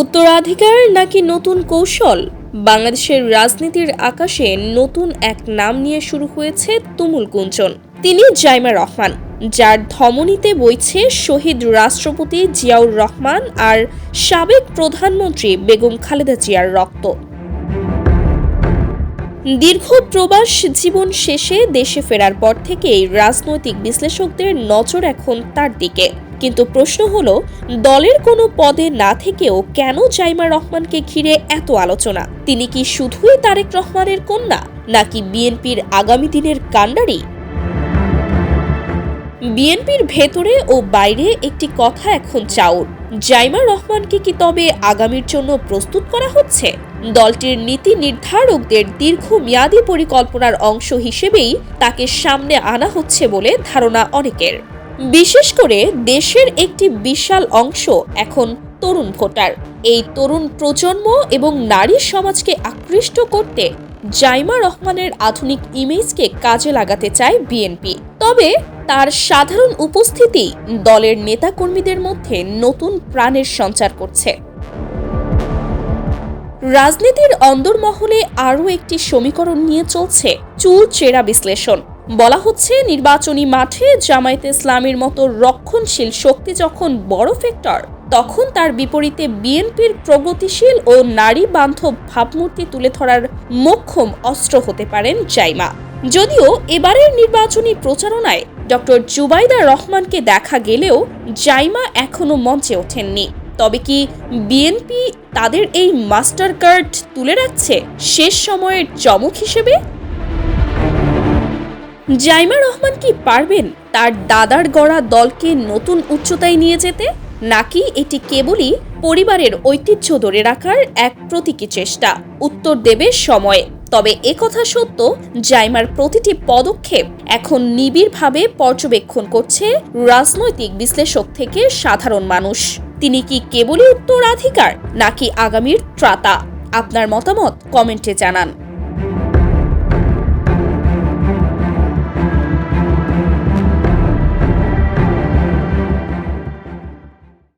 উত্তরাধিকার নাকি নতুন কৌশল? বাংলাদেশের রাজনীতির আকাশে নতুন এক নাম নিয়ে শুরু হয়েছে তুমুল গুঞ্জন। তিনি জাইমা রহমান, যার ধমনীতে বইছে শহীদ রাষ্ট্রপতি জিয়াউর রহমান আর সাবেক প্রধানমন্ত্রী বেগম খালেদা জিয়ার রক্ত। দীর্ঘ প্রবাস জীবন শেষে দেশে ফেরার পর থেকেই রাজনৈতিক বিশ্লেষকদের নজর এখন তার দিকে। কিন্তু প্রশ্ন হলো, দলের কোনো পদে না থেকেও কেন জাইমা রহমানকে ঘিরে এত আলোচনা? তিনি কি শুধুই তারেক রহমানের কন্যা, নাকি বিএনপির আগামী দিনের কাণ্ডারি? বিএনপির ভেতরে ও বাইরে একটি কথা এখন চাউর, জাইমা রহমানকে কি তবে আগামীর জন্য প্রস্তুত করা হচ্ছে? দলটির নীতি নির্ধারকদের দীর্ঘমেয়াদী পরিকল্পনার অংশ হিসেবেই তাকে সামনে আনা হচ্ছে বলে ধারণা অনেকের। বিশেষ করে দেশের একটি বিশাল অংশ এখন তরুণ ভোটার। এই তরুণ প্রজন্ম এবং নারী সমাজকে আকৃষ্ট করতে জাইমা রহমানের আধুনিক ইমেজকে কাজে লাগাতে চায় বিএনপি। তবে তার সাধারণ উপস্থিতি দলের নেতাকর্মীদের মধ্যে নতুন প্রাণের সঞ্চার করছে। রাজনীতির অন্দরমহলে আরও একটি সমীকরণ নিয়ে চলছে চুলচেরা বিশ্লেষণ। বলা হচ্ছে, নির্বাচনী মাঠে জামায়াতে ইসলামীর মতো রক্ষণশীল শক্তি যখন বড় ফ্যাক্টর, তখন তার বিপরীতে বিএনপির প্রগতিশীল ও নারী বান্ধব ভাবমূর্তি তুলে ধরার মোক্ষম অস্ত্র হতে পারেন জাইমা। যদিও এবারের নির্বাচনী প্রচারণায় ডক্টর জুবাইদা রহমানকে দেখা গেলেও জাইমা এখনো মঞ্চে ওঠেননি। তবে কি বিএনপি তাদের এই মাস্টার কার্ড তুলে রাখছে শেষ সময়ের চমক হিসেবে? জাইমা রহমান কি পারবেন তার দাদার গড়া দলকে নতুন উচ্চতায় নিয়ে যেতে, নাকি এটি কেবলই পরিবারের ঐতিহ্য ধরে রাখার এক প্রতীকী চেষ্টা? উত্তর দেবে সময়। তবে একথা সত্য, জাইমার প্রতিটি পদক্ষেপ এখন নিবিড়ভাবে পর্যবেক্ষণ করছে রাজনৈতিক বিশ্লেষক থেকে সাধারণ মানুষ। তিনি কি কেবলই উত্তরাধিকার, নাকি আগামীর ত্রাতা? আপনার মতামত কমেন্টে জানান।